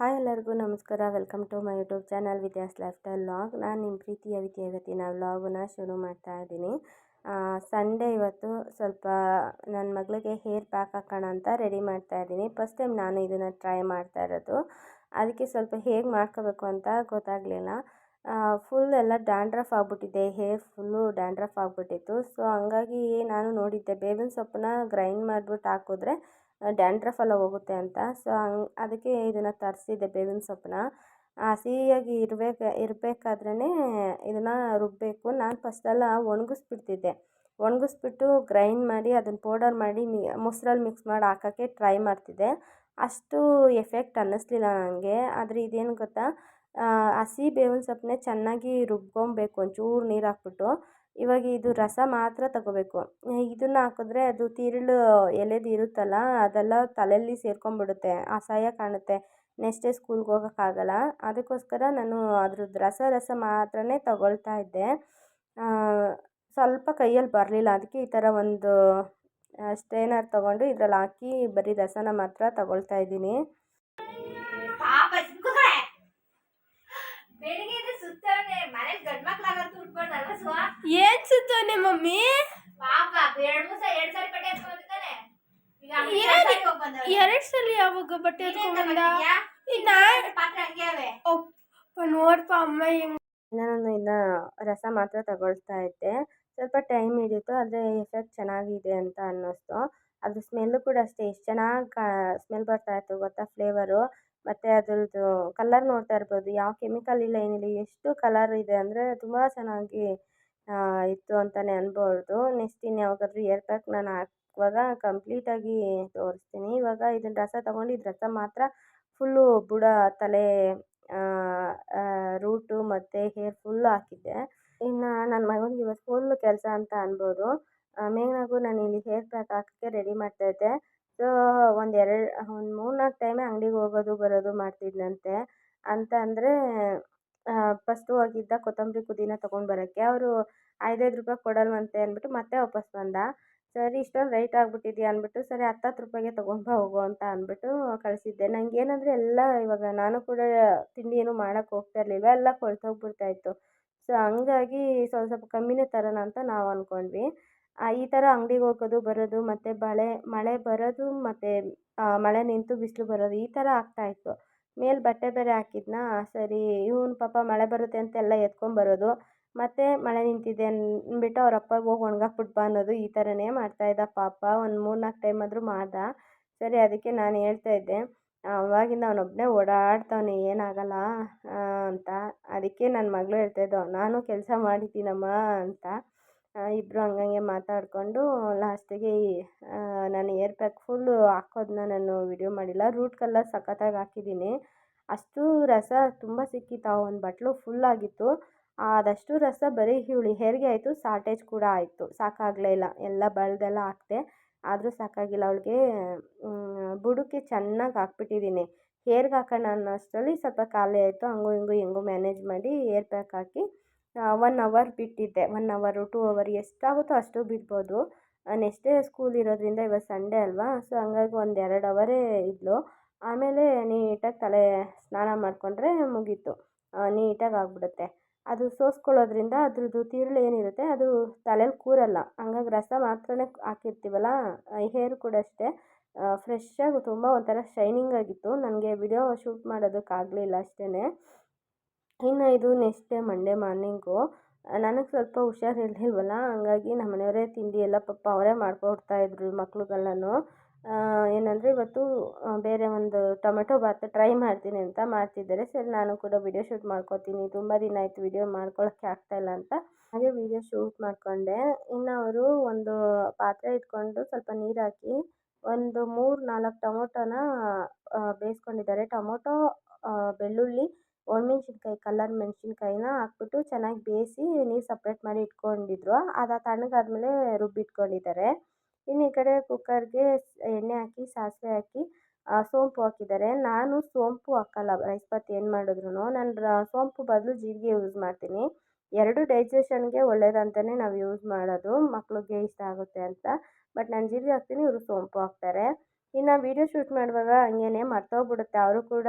Hi ಎಲ್ಲರಿಗೂ ನಮಸ್ಕಾರ. Welcome to my YouTube channel Vidya's lifestyle vlog. ನಾನು ನಿಮ್ಮ ಪ್ರೀತಿಯ ವಿದ್ಯಾ ಇವತ್ತಿನ ವ್ಲಾಗನ್ನ ಶುರು ಮಾಡ್ತಾ ಇದ್ದೀನಿ. ಸಂಡೇ ಇವತ್ತು ಸ್ವಲ್ಪ ನನ್ನ ಮಗಳಿಗೆ ಹೇರ್ ಪ್ಯಾಕ್ ಹಾಕೋಣ ಅಂತ ರೆಡಿ ಮಾಡ್ತಾ ಇದ್ದೀನಿ. ಫಸ್ಟ್ ಟೈಮ್ ನಾನು ಇದನ್ನು ಟ್ರೈ ಮಾಡ್ತಾ ಇರೋದು. ಅದಕ್ಕೆ ಸ್ವಲ್ಪ ಹೇಗೆ ಮಾಡ್ಕೋಬೇಕು ಅಂತ ಗೊತ್ತಾಗಲಿಲ್ಲ. ಫುಲ್ ಎಲ್ಲ ಡ್ಯಾಂಡ್ರಫ್ ಆಗಿಬಿಟ್ಟಿದೆ, ಹೇರ್ ಫುಲ್ಲು ಡ್ಯಾಂಡ್ರಫ್ ಆಗಿಬಿಟ್ಟಿತ್ತು. ಸೊ ಹಂಗಾಗಿ ನಾನು ನೋಡಿದ್ದೆ ಬೇವಿನ ಸೊಪ್ಪನ್ನ ಗ್ರೈಂಡ್ ಮಾಡಿಬಿಟ್ಟು ಹಾಕಿದ್ರೆ ಡ್ಯಾಂಡ್ರಫ್ ಎಲ್ಲ ಹೋಗುತ್ತೆ ಅಂತ. ಸೊ ಅದಕ್ಕೆ ಇದನ್ನು ತರಿಸಿದ್ದೆ ಬೇವಿನ ಸೊಪ್ಪನ್ನ. ಹಸಿಯಾಗಿ ಇರಬೇಕಾದ್ರೇ ಇದನ್ನು ರುಬ್ಬಬೇಕು. ನಾನು ಫಸ್ಟೆಲ್ಲ ಒಣಗಿಸ್ಬಿಟ್ಟು ಗ್ರೈಂಡ್ ಮಾಡಿ ಅದನ್ನು ಪೌಡರ್ ಮಾಡಿ ಮೊಸರಲ್ಲಿ ಮಿಕ್ಸ್ ಮಾಡಿ ಹಾಕೋಕ್ಕೆ ಟ್ರೈ ಮಾಡ್ತಿದ್ದೆ. ಅಷ್ಟು ಎಫೆಕ್ಟ್ ಅನ್ನಿಸ್ಲಿಲ್ಲ ನನಗೆ. ಆದರೆ ಇದೇನು ಗೊತ್ತಾ, ಹಸಿ ಬೇವಿನ ಸೊಪ್ಪನ್ನೇ ಚೆನ್ನಾಗಿ ರುಬ್ಕೊಬೇಕು ಒಂಚೂರು ನೀರು ಹಾಕ್ಬಿಟ್ಟು. ಇವಾಗ ಇದು ರಸ ಮಾತ್ರ ತಗೋಬೇಕು. ಇದನ್ನು ಹಾಕಿದ್ರೆ ಅದು ತಿರುಳು ಎಲೆದು ಇರುತ್ತಲ್ಲ ಅದೆಲ್ಲ ತಲೆಯಲ್ಲಿ ಸೇರ್ಕೊಂಡ್ಬಿಡುತ್ತೆ, ಅಸಹ್ಯ ಕಾಣುತ್ತೆ. ನೆಕ್ಸ್ಟ್ ಡೇ ಸ್ಕೂಲ್ಗೆ ಹೋಗೋಕ್ಕಾಗಲ್ಲ. ಅದಕ್ಕೋಸ್ಕರ ನಾನು ಅದ್ರದ್ದು ರಸ ಮಾತ್ರನೇ ತಗೊಳ್ತಾ ಇದ್ದೆ. ಸ್ವಲ್ಪ ಕೈಯಲ್ಲಿ ಬರಲಿಲ್ಲ, ಅದಕ್ಕೆ ಈ ಥರ ಒಂದು ಸ್ಟ್ರೈನರ್ ತೊಗೊಂಡು ಇದ್ರಲ್ಲಿ ಹಾಕಿ ಬರೀ ರಸನ ಮಾತ್ರ ತಗೊಳ್ತಾ ಇದ್ದೀನಿ. ಏನ್ ಸುತ್ತೋನೆ ಮಮ್ಮಿ? ಎರಡ್ ಸಲ ಯಾವಾಗ ಬಟ್ಟೆ ಎತ್ಕೊಂಡ್ಬಂದ? ನೋಡ್ಪ ಅಮ್ಮ ಹೆಂಗ್. ನಾನು ಇನ್ನು ರಸ ಮಾತ್ರ ತಗೊಳ್ತಾ ಇದ್ದೆ. ಸ್ವಲ್ಪ ಟೈಮ್ ಹಿಡಿಯಿತು, ಆದರೆ ಎಫೆಕ್ಟ್ ಚೆನ್ನಾಗಿದೆ ಅಂತ ಅನ್ನಿಸ್ತು. ಅದ್ರ ಸ್ಮೆಲ್ಲು ಕೂಡ ಅಷ್ಟೇ ಎಷ್ಟು ಚೆನ್ನಾಗಿ ಸ್ಮೆಲ್ ಬರ್ತಾಯಿತ್ತು ಗೊತ್ತಾ, ಫ್ಲೇವರು. ಮತ್ತು ಅದ್ರದ್ದು ಕಲರ್ ನೋಡ್ತಾ ಇರ್ಬೋದು, ಯಾವ ಕೆಮಿಕಲ್ ಇಲ್ಲ ಏನಿಲ್ಲ, ಎಷ್ಟು ಕಲರ್ ಇದೆ ಅಂದರೆ ತುಂಬ ಚೆನ್ನಾಗಿ ಇತ್ತು ಅಂತಲೇ ಅನ್ಬೋದು. ನೆಕ್ಸ್ಟ್ ಇನ್ನು ಯಾವಾಗಾದ್ರೂ ಏರ್ ಪ್ಯಾಕ್ ನಾನು ಹಾಕುವಾಗ ಕಂಪ್ಲೀಟಾಗಿ ತೋರಿಸ್ತೀನಿ. ಇವಾಗ ಇದನ್ನು ರಸ ತೊಗೊಂಡು ಇದು ರಸ ಮಾತ್ರ ಫುಲ್ಲು ಬುಡ, ತಲೆ, ರೂಟು ಮತ್ತು ಹೇರ್ ಫುಲ್ಲು ಹಾಕಿದ್ದೆ. ಇನ್ನು ನನ್ನ ಮಗನಿಗೆ ಇವತ್ತು ಫುಲ್ಲು ಕೆಲಸ ಅಂತ ಅನ್ಬೋದು. ಮೇಯ್ನಾಗೂ ನಾನು ಇಲ್ಲಿ ಹೇರ್ ಪ್ಯಾಕ್ ಹಾಕೋಕ್ಕೆ ರೆಡಿ ಮಾಡ್ತಾಯಿದ್ದೆ. ಸೊ ಒಂದು 3-4 ಟೈಮೇ ಅಂಗಡಿಗೆ ಹೋಗೋದು ಬರೋದು ಮಾಡ್ತಿದ್ದಂತೆ. ಅಂತ ಅಂದರೆ ಫಸ್ಟು ಹೋಗಿದ್ದ ಕೊತ್ತಂಬರಿ ಪುದೀನ ತೊಗೊಂಡು ಬರೋಕ್ಕೆ. ಅವರು 5 ರೂಪಾಯಿ ಕೊಡಲ್ವಂತೆ ಅಂದ್ಬಿಟ್ಟು ಮತ್ತೆ ವಾಪಸ್ ಬಂದ. ಸರಿ ಇಷ್ಟೊಂದು ರೇಟ್ ಆಗಿಬಿಟ್ಟಿದ್ಯಾ ಅಂದ್ಬಿಟ್ಟು, ಸರಿ 10 ರೂಪಾಯಿಗೆ ತೊಗೊಂಡು ಹೋಗು ಅಂತ ಅಂದ್ಬಿಟ್ಟು ಕಳಿಸಿದ್ದೆ. ನನಗೇನಂದರೆ ಎಲ್ಲ ಇವಾಗ ನಾನು ಕೂಡ ತಿಂಡಿ ಏನೂ ಮಾಡೋಕ್ಕೆ ಹೋಗ್ತಾ ಇರಲಿಲ್ಲ, ಎಲ್ಲ ಕೊಳ್ತೋಗ್ಬಿಡ್ತಾಯಿತ್ತು. ಸೊ ಹಂಗಾಗಿ ಸ್ವಲ್ಪ ಕಮ್ಮಿನೇ ತರೋಣ ಅಂತ ನಾವು ಅಂದ್ಕೊಂಡ್ವಿ. ಈ ಥರ ಅಂಗಡಿಗೆ ಹೋಗೋದು ಬರೋದು ಮತ್ತು ಮಳೆ ಬರೋದು ಮತ್ತು ಮಳೆ ನಿಂತು ಬಿಸಿಲು ಬರೋದು ಈ ಥರ ಆಗ್ತಾಯಿತ್ತು. ಮೇಲೆ ಬಟ್ಟೆ ಬೇರೆ ಹಾಕಿದ್ನಾ, ಸರಿ ಇವನು ಪಾಪ ಮಳೆ ಬರುತ್ತೆ ಅಂತ ಎಲ್ಲ ಎತ್ಕೊಂಬರೋದು, ಮತ್ತು ಮಳೆ ನಿಂತಿದೆ ಅಂದ್ಬಿಟ್ಟು ಅವ್ರ ಅಪ್ಪ ಹೋಗಿ ಒಣಗಾಕ್ಬಿಟ್ಟು ಬಾ ಅನ್ನೋದು, ಈ ಥರನೇ ಮಾಡ್ತಾಯಿದ್ದ ಪಾಪ. ಒಂದು 3-4 ಟೈಮ್ ಆದರೂ ಮಾಡ್ದ. ಸರಿ ಅದಕ್ಕೆ ನಾನು ಹೇಳ್ತಾಯಿದ್ದೆ, ಅವಾಗಿಂದ ಅವನೊಬ್ಬನೇ ಓಡಾಡ್ತಾವನೆ ಏನಾಗಲ್ಲ ಅಂತ. ಅದಕ್ಕೆ ನನ್ನ ಮಗಳು ಹೇಳ್ತಾಯಿದ್ದೋ, ನಾನು ಕೆಲಸ ಮಾಡಿದ್ದೀನಮ್ಮ ಅಂತ. ಇಬ್ಬರು ಹಂಗಂಗೆ ಮಾತಾಡಿಕೊಂಡು ಲಾಸ್ಟಿಗೆ ನಾನು ಏರ್ ಪ್ಯಾಕ್ ಫುಲ್ಲು ಹಾಕೋದನ್ನ ನಾನು ವಿಡಿಯೋ ಮಾಡಿಲ್ಲ. ರೂಟ್ ಕಲರ್ ಸಖತ್ತಾಗಿ ಹಾಕಿದ್ದೀನಿ. ಅಷ್ಟು ರಸ ತುಂಬ ಸಿಕ್ಕಿತ್ತು, ಒಂದು ಬಟ್ಲು ಫುಲ್ಲಾಗಿತ್ತು. ಅದಷ್ಟು ರಸ ಬರೀ ಇವಳು ಹೇರ್ಗೆ ಆಯಿತು, ಶಾರ್ಟೇಜ್ ಕೂಡ ಆಯಿತು, ಸಾಕಾಗಲೇ ಇಲ್ಲ. ಎಲ್ಲ ಬಳ್ದೆಲ್ಲ ಹಾಕಿದೆ, ಆದರೂ ಸಾಕಾಗಿಲ್ಲ. ಅವಳಿಗೆ ಬುಡಕ್ಕೆ ಚೆನ್ನಾಗಿ ಹಾಕ್ಬಿಟ್ಟಿದ್ದೀನಿ. ಹೇರ್ಗೆ ಹಾಕೋಣ ಅನ್ನೋ ಅಷ್ಟರಲ್ಲಿ ಸ್ವಲ್ಪ ಖಾಲಿ ಆಯಿತು. ಹಂಗೂ ಹಿಂಗೂ ಹೆಂಗೋ ಮ್ಯಾನೇಜ್ ಮಾಡಿ ಏರ್ ಪ್ಯಾಕ್ ಹಾಕಿ 1 ಅವರ್ ಬಿಟ್ಟಿದ್ದೆ. 1 ಅವರು 2 ಅವರ್ ಎಷ್ಟಾಗುತ್ತೋ ಅಷ್ಟು ಬಿಡ್ಬೋದು. ನೆಕ್ಸ್ಟ್ ಡೇ ಸ್ಕೂಲ್ ಇರೋದ್ರಿಂದ ಇವತ್ತು ಸಂಡೇ ಅಲ್ವಾ, ಸೊ ಹಂಗಾಗಿ 1-2 ಅವರೇ ಇದ್ಲು. ಆಮೇಲೆ ನೀಟಾಗಿ ತಲೆ ಸ್ನಾನ ಮಾಡಿಕೊಂಡ್ರೆ ಮುಗೀತು, ನೀಟಾಗಿ ಆಗಿಬಿಡುತ್ತೆ. ಅದು ಸೋಸ್ಕೊಳ್ಳೋದ್ರಿಂದ ಅದ್ರದ್ದು ತಿರುಳು ಏನಿರುತ್ತೆ ಅದು ತಲೆಯಲ್ಲಿ ಕೂರಲ್ಲ. ಹಂಗಾಗಿ ರಸ ಮಾತ್ರನೇ ಹಾಕಿರ್ತೀವಲ್ಲ, ಹೇರು ಕೂಡ ಅಷ್ಟೇ ಫ್ರೆಶ್ಶಾಗಿ ತುಂಬ ಒಂಥರ ಶೈನಿಂಗ್ ಆಗಿತ್ತು. ನನಗೆ ವಿಡಿಯೋ ಶೂಟ್ ಮಾಡೋದಕ್ಕಾಗಲಿಲ್ಲ ಅಷ್ಟೇ. ಇನ್ನು ಇದು ನೆಕ್ಸ್ಟ್ ಡೇ ಮಂಡೇ ಮಾರ್ನಿಂಗು. ನನಗೆ ಸ್ವಲ್ಪ ಹುಷಾರಿರಲಿಲ್ವಲ್ಲ, ಹಂಗಾಗಿ ನಮ್ಮ ಮನೆಯವರೇ ತಿಂಡಿ ಎಲ್ಲ ಪಾಪ ಅವರೇ ಮಾಡ್ಕೊಡ್ತಾಯಿದ್ರು ಮಕ್ಳಿಗೆಲ್ಲನೂ. ಏನಂದರೆ ಇವತ್ತು ಬೇರೆ ಒಂದು ಟೊಮೆಟೊ ಬಾತ್ ಟ್ರೈ ಮಾಡ್ತೀನಿ ಅಂತ ಮಾಡ್ತಿದ್ದಾರೆ. ಸರಿ ನಾನು ಕೂಡ ವಿಡಿಯೋ ಶೂಟ್ ಮಾಡ್ಕೊತೀನಿ, ತುಂಬ ದಿನ ಆಯಿತು ವಿಡಿಯೋ ಮಾಡ್ಕೊಳ್ಳೋಕ್ಕೆ ಆಗ್ತಾಯಿಲ್ಲ ಅಂತ ಹಾಗೆ ವಿಡಿಯೋ ಶೂಟ್ ಮಾಡಿಕೊಂಡೆ. ಇನ್ನು ಅವರು ಒಂದು ಪಾತ್ರೆ ಇಟ್ಕೊಂಡು ಸ್ವಲ್ಪ ನೀರು ಹಾಕಿ ಒಂದು 3-4 ಟೊಮೊಟೊನ ಬೇಯಿಸ್ಕೊಂಡಿದ್ದಾರೆ. ಟೊಮೊಟೊ, ಬೆಳ್ಳುಳ್ಳಿ, ಒಣಮೆಣ್ಸಿನ್ಕಾಯಿ, ಕಲ್ಲರ್ ಮೆಣಸಿನ್ಕಾಯಿನ ಹಾಕ್ಬಿಟ್ಟು ಚೆನ್ನಾಗಿ ಬೇಯಿಸಿ ನೀರು ಸಪ್ರೇಟ್ ಮಾಡಿ ಇಟ್ಕೊಂಡಿದ್ರು. ಅದು ತಣ್ಣಗಾದ್ಮೇಲೆ ರುಬ್ಬಿಟ್ಕೊಂಡಿದ್ದಾರೆ. ಇನ್ನು ಈ ಕಡೆ ಕುಕ್ಕರ್ಗೆ ಎಣ್ಣೆ ಹಾಕಿ ಸಾಸಿವೆ ಹಾಕಿ ಸೋಂಪು ಹಾಕಿದ್ದಾರೆ. ನಾನು ಸೋಂಪು ಹಾಕಲ್ಲ ರೈಸ್ ಬಾತ್ ಏನು ಮಾಡಿದ್ರು. ನಾನು ಸೋಂಪು ಬದಲು ಜೀರಿಗೆ ಯೂಸ್ ಮಾಡ್ತೀನಿ. 2 ಡೈಜೆಷನ್ಗೆ ಒಳ್ಳೇದಂತಲೇ ನಾವು ಯೂಸ್ ಮಾಡೋದು, ಮಕ್ಳಿಗೆ ಇಷ್ಟ ಆಗುತ್ತೆ ಅಂತ. ಬಟ್ ನಾನು ಜೀರಿಗೆ ಹಾಕ್ತೀನಿ, ಇವರು ಸೋಂಪು ಹಾಕ್ತಾರೆ. ಇನ್ನು ವೀಡಿಯೋ ಶೂಟ್ ಮಾಡುವಾಗ ಹಂಗೇನೆ ಮರ್ತೋಗ್ಬಿಡುತ್ತೆ. ಅವರು ಕೂಡ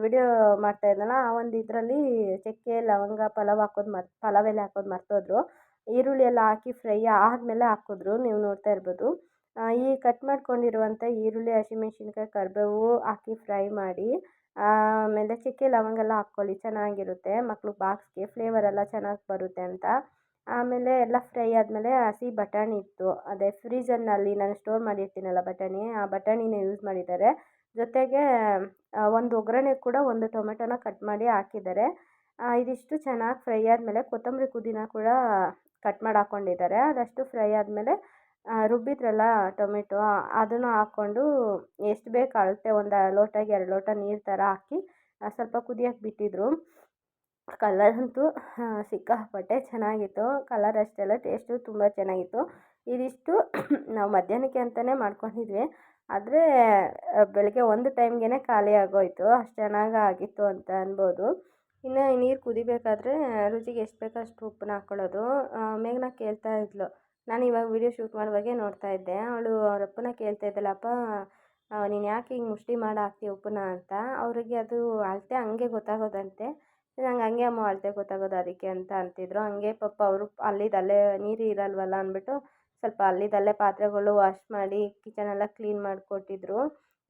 ವಿಡಿಯೋ ಮಾಡ್ತಾ ಇದ್ನಲ್ಲ, ಆ ಒಂದು ಇದರಲ್ಲಿ ಚಕ್ಕೆ, ಲವಂಗ, ಪಲಾವ್ ಎಲೆ ಹಾಕೋದು ಮರ್ತೋದ್ರು. ಈರುಳ್ಳಿ ಎಲ್ಲ ಹಾಕಿ ಫ್ರೈ ಆದಮೇಲೆ ಹಾಕಿದ್ರು. ನೀವು ನೋಡ್ತಾ ಇರ್ಬೋದು. ಈ ಕಟ್ ಮಾಡ್ಕೊಂಡಿರುವಂಥ ಈರುಳ್ಳಿ, ಹಸಿಮೆಣ್ಸಿನ್ಕಾಯಿ, ಕರಿಬೇವು ಹಾಕಿ ಫ್ರೈ ಮಾಡಿ, ಆಮೇಲೆ ಚಕ್ಕೆ, ಲವಂಗ ಎಲ್ಲ ಹಾಕ್ಕೊಳ್ಳಿ, ಚೆನ್ನಾಗಿರುತ್ತೆ. ಮಕ್ಳು ಬಾಕ್ಸ್ಗೆ ಫ್ಲೇವರ್ ಎಲ್ಲ ಚೆನ್ನಾಗಿ ಬರುತ್ತೆ ಅಂತ. ಆಮೇಲೆ ಎಲ್ಲ ಫ್ರೈ ಆದಮೇಲೆ ಹಸಿ ಬಟಾಣಿ ಇತ್ತು, ಅದೇ ಫ್ರೀಝರ್ನಲ್ಲಿ ನಾನು ಸ್ಟೋರ್ ಮಾಡಿರ್ತೀನಲ್ಲ ಬಟಾಣಿ, ಆ ಬಟಾಣಿನ ಯೂಸ್ ಮಾಡಿದ್ದಾರೆ. ಜೊತೆಗೆ ಒಂದು ಒಗ್ಗರಣೆ ಕೂಡ ಒಂದು ಟೊಮೆಟೊನ ಕಟ್ ಮಾಡಿ ಹಾಕಿದ್ದಾರೆ. ಇದಿಷ್ಟು ಚೆನ್ನಾಗಿ ಫ್ರೈ ಆದಮೇಲೆ ಕೊತ್ತಂಬರಿ, ಪುದೀನ ಕೂಡ ಕಟ್ ಮಾಡಿ ಹಾಕ್ಕೊಂಡಿದ್ದಾರೆ. ಅದಷ್ಟು ಫ್ರೈ ಆದಮೇಲೆ ರುಬ್ಬಿದ್ರಲ್ಲ ಟೊಮೆಟೊ, ಅದನ್ನು ಹಾಕ್ಕೊಂಡು ಎಷ್ಟು ಬೇಕು ಅಳತೆ ಒಂದು ಲೋಟಗೆ 2 ಲೋಟ ನೀರು ಥರ ಹಾಕಿ ಸ್ವಲ್ಪ ಕುದಿಯೋಕ್ಕೆ ಬಿಟ್ಟಿದ್ರು. ಕಲರ್ ಅಂತೂ ಸಿಕ್ಕಾಪಟ್ಟೆ ಚೆನ್ನಾಗಿತ್ತು. ಕಲರ್ ಅಷ್ಟೇ ಅಲ್ಲ, ಟೇಸ್ಟು ತುಂಬ ಚೆನ್ನಾಗಿತ್ತು. ಇದಿಷ್ಟು ನಾವು ಮಧ್ಯಾಹ್ನಕ್ಕೆ ಅಂತಲೇ ಮಾಡ್ಕೊಂಡಿದ್ವಿ. ಆದರೆ ಬೆಳಗ್ಗೆ ಒಂದು ಟೈಮ್ಗೆ ಖಾಲಿ ಆಗೋಯಿತು. ಅಷ್ಟು ಚೆನ್ನಾಗಿ ಆಗಿತ್ತು ಅಂತ ಅನ್ಬೋದು. ಇನ್ನು ನೀರು ಕುದಿಬೇಕಾದ್ರೆ ರುಚಿಗೆ ಎಷ್ಟು ಬೇಕೋ ಅಷ್ಟು ಉಪ್ಪನ್ನ ಹಾಕ್ಕೊಳ್ಳೋದು. ಮೇಘನಾ ಕೇಳ್ತಾ ಇದ್ಲು, ನಾನು ಇವಾಗ ವೀಡಿಯೋ ಶೂಟ್ ಮಾಡುವಾಗೆ ನೋಡ್ತಾ ಇದ್ದೆ. ಅವಳು ಅವ್ರ ಅಪ್ಪನ ಕೇಳ್ತಾ ಇದ್ದಲ್ಲ, ಅಪ್ಪ ನೀನು ಯಾಕೆ ಹಿಂಗೆ ಮುಷ್ಟಿ ಮಾಡಿ ಹಾಕ್ತೀಯ ಉಪ್ಪನ್ನ ಅಂತ. ಅವರಿಗೆ ಅದು ಅಳತೆ ಹಂಗೆ ಗೊತ್ತಾಗೋದಂತೆ. ನಂಗೆ ಹಂಗೆ ಅಮ್ಮ ಅಳತೆ ಗೊತ್ತಾಗೋದು ಅದಕ್ಕೆ ಅಂತ ಅಂತಿದ್ರು. ಹಂಗೆ ಪಾಪ ಅವರು ಅಲ್ಲಿದಲ್ಲೇ ನೀರು ಇರಲ್ವಲ್ಲ ಅಂದ್ಬಿಟ್ಟು ಸ್ವಲ್ಪ ಅಲ್ಲಿದಲ್ಲೇ ಪಾತ್ರೆಗಳು ವಾಶ್ ಮಾಡಿ ಕಿಚನೆಲ್ಲ ಕ್ಲೀನ್ ಮಾಡಿಕೊಟ್ಟಿದ್ರು.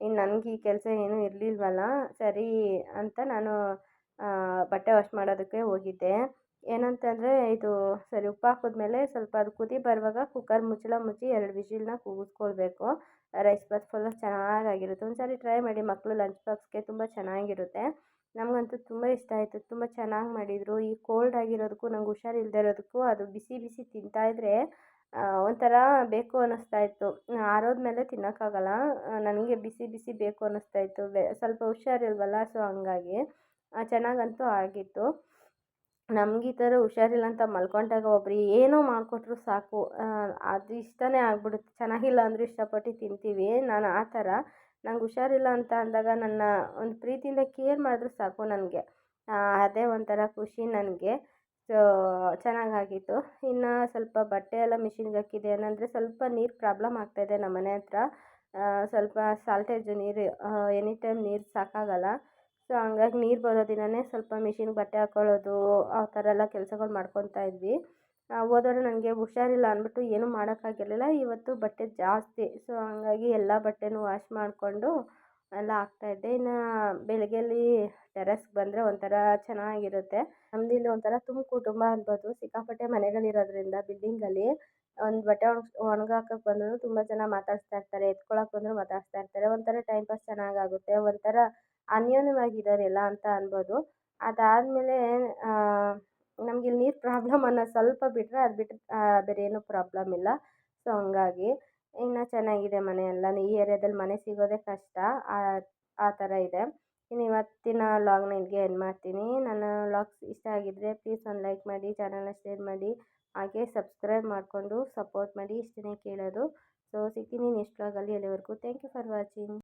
ಇನ್ನು ನನಗೆ ಈ ಕೆಲಸ ಏನೂ ಇರಲಿಲ್ವಲ್ಲ, ಸರಿ ಅಂತ ನಾನು ಬಟ್ಟೆ ವಾಶ್ ಮಾಡೋದಕ್ಕೆ ಹೋಗಿದ್ದೆ. ಏನಂತಂದರೆ ಇದು ಸರಿ ಉಪ್ಪು ಹಾಕಿದ್ಮೇಲೆ ಸ್ವಲ್ಪ ಅದು ಕುದಿ ಬರುವಾಗ ಕುಕ್ಕರ್ ಮುಚ್ಚಳ ಮುಚ್ಚಿ 2 ವಿಷಿಲ್ನ ಕೂಗಿಸ್ಕೊಳ್ಬೇಕು. ರೈಸ್ ಬಾತ್ ಫುಲ್ಲು ಚೆನ್ನಾಗಾಗಿರುತ್ತೆ. ಒಂದು ಸಾರಿ ಟ್ರೈ ಮಾಡಿ, ಮಕ್ಕಳು ಲಂಚ್ ಬಾಕ್ಸ್ಗೆ ತುಂಬ ಚೆನ್ನಾಗಿರುತ್ತೆ. ನಮಗಂತೂ ತುಂಬ ಇಷ್ಟ ಆಯಿತು. ತುಂಬ ಚೆನ್ನಾಗಿ ಮಾಡಿದರು. ಈ ಕೋಲ್ಡ್ ಆಗಿರೋದಕ್ಕೂ ನಂಗೆ ಹುಷಾರಿಲ್ಲದೆ ಇರೋದಕ್ಕೂ ಅದು ಬಿಸಿ ಬಿಸಿ ತಿಂತಾಯಿದ್ರೆ ಒಂಥರ ಬೇಕು ಅನ್ನಿಸ್ತಾ ಇತ್ತು. ಆರೋದ್ಮೇಲೆ ತಿನ್ನೋಕ್ಕಾಗಲ್ಲ. ನನಗೆ ಬಿಸಿ ಬಿಸಿ ಬೇಕು ಅನ್ನಿಸ್ತಾ ಇತ್ತು. ಸ್ವಲ್ಪ ಹುಷಾರಿಲ್ವಲ್ಲ, ಸೊ ಹಂಗಾಗಿ ಚೆನ್ನಾಗಂತೂ ಆಗಿತ್ತು. ನಮ್ಗೆ ಈ ಥರ ಹುಷಾರಿಲ್ಲ ಅಂತ ಮಲ್ಕೊಂಡಾಗ ಒಬ್ರು ಏನೋ ಮಾಡಿಕೊಟ್ರು ಸಾಕು, ಅದು ಇಷ್ಟನೇ ಆಗ್ಬಿಡುತ್ತೆ. ಚೆನ್ನಾಗಿಲ್ಲ ಅಂದರೂ ಇಷ್ಟಪಟ್ಟು ತಿಂತೀವಿ. ನಾನು ಆ ಥರ. ನಂಗೆ ಹುಷಾರಿಲ್ಲ ಅಂತ ಅಂದಾಗ ನನ್ನ ಒಂದು ಪ್ರೀತಿಯಿಂದ ಕೇರ್ ಮಾಡಿದ್ರೆ ಸಾಕು ನನಗೆ. ಅದೇ ಒಂಥರ ಖುಷಿ ನನಗೆ. ಸೊ ಚೆನ್ನಾಗಾಗಿತ್ತು. ಇನ್ನು ಸ್ವಲ್ಪ ಬಟ್ಟೆ ಎಲ್ಲ ಮಿಷಿನ್ಗೆ ಹಾಕಿದೆ. ಏನಂದರೆ ಸ್ವಲ್ಪ ನೀರು ಪ್ರಾಬ್ಲಮ್ ಆಗ್ತಾಯಿದೆ ನಮ್ಮ ಮನೆ ಹತ್ರ. ಸ್ವಲ್ಪ ಸಾಲ್ಟೇಜು ನೀರು, ಎನಿ ಟೈಮ್ ನೀರು ಸಾಕಾಗಲ್ಲ. ಸೊ ಹಂಗಾಗಿ ನೀರು ಬರೋ ದಿನವೇ ಸ್ವಲ್ಪ ಮಿಷಿನ್ಗೆ ಬಟ್ಟೆ ಹಾಕ್ಕೊಳ್ಳೋದು, ಆ ಥರ ಎಲ್ಲ ಕೆಲ್ಸಗಳು ಮಾಡ್ಕೊತಾ ಇದ್ವಿ. ಹೋದವಾರ ನನಗೆ ಹುಷಾರಿಲ್ಲ ಅಂದ್ಬಿಟ್ಟು ಏನೂ ಮಾಡೋಕ್ಕಾಗಿರಲಿಲ್ಲ. ಇವತ್ತು ಬಟ್ಟೆ ಜಾಸ್ತಿ, ಸೊ ಹಂಗಾಗಿ ಎಲ್ಲ ಬಟ್ಟೆನೂ ವಾಶ್ ಮಾಡಿಕೊಂಡು ಎಲ್ಲ ಹಾಕ್ತಾಯಿದ್ದೆ. ಇನ್ನು ಬೆಳಗ್ಗೆಯಲ್ಲಿ ಟೆರೆಸ್ಗೆ ಬಂದರೆ ಒಂಥರ ಚೆನ್ನಾಗಿರುತ್ತೆ. ನಮ್ದು ಇಲ್ಲಿ ಒಂಥರ ತುಂಬ ಕುಟುಂಬ ಅನ್ಬೋದು. ಸಿಕ್ಕಾಪಟ್ಟೆ ಮನೆಗಳಿರೋದ್ರಿಂದ ಬಿಲ್ಡಿಂಗಲ್ಲಿ ಒಂದು ಬಟ್ಟೆ ಒಣಗಾಕಕ್ಕೆ ಬಂದರೂ ತುಂಬ ಜನ ಮಾತಾಡಿಸ್ತಾ ಇರ್ತಾರೆ, ಎತ್ಕೊಳಕ್ಕೆ ಬಂದರೂ ಮಾತಾಡಿಸ್ತಾ ಇರ್ತಾರೆ. ಒಂಥರ ಟೈಮ್ ಪಾಸ್ ಚೆನ್ನಾಗಾಗುತ್ತೆ. ಒಂಥರ ಅನ್ಯೋನ್ಯವಾಗಿದ್ದಾರೆ ಎಲ್ಲ ಅಂತ ಅನ್ಬೋದು. ಅದಾದಮೇಲೆ ನಮ್ಗೆ ಇಲ್ಲಿ ನೀರು ಪ್ರಾಬ್ಲಮ್ ಅನ್ನೋದು ಸ್ವಲ್ಪ ಬಿಟ್ಟರೆ, ಅದು ಬಿಟ್ಟರೆ ಬೇರೆ ಏನೂ ಪ್ರಾಬ್ಲಮ್ ಇಲ್ಲ. ಸೊ ಹಂಗಾಗಿ ಇನ್ನು ಚೆನ್ನಾಗಿದೆ ಮನೆ ಎಲ್ಲ. ಈ ಏರಿಯಾದಲ್ಲಿ ಮನೆ ಸಿಗೋದೇ ಕಷ್ಟ, ಆ ಥರ ಇದೆ. ಇನ್ನು ಇವತ್ತಿನ ವ್ಲಾಗ್ನ ಇಲ್ಲಿಗೆ ಎಂಡ್ ಮಾಡ್ತೀನಿ. ನನ್ನ ವ್ಲಾಗ್ಸ್ ಇಷ್ಟ ಆಗಿದ್ದರೆ ಪ್ಲೀಸ್ ಒಂದು ಲೈಕ್ ಮಾಡಿ, ಚಾನಲ್ನ ಶೇರ್ ಮಾಡಿ, ಹಾಗೆ ಸಬ್ಸ್ಕ್ರೈಬ್ ಮಾಡಿಕೊಂಡು ಸಪೋರ್ಟ್ ಮಾಡಿ. ಇಷ್ಟನ್ನೇ ಕೇಳೋದು. ಸೊ ಸಿಗ್ತೀನಿ ನೆಕ್ಸ್ಟ್ ವ್ಲಾಗಲ್ಲಿ. ಅಲ್ಲಿವರೆಗೂ ಥ್ಯಾಂಕ್ ಯು ಫಾರ್ ವಾಚಿಂಗ್.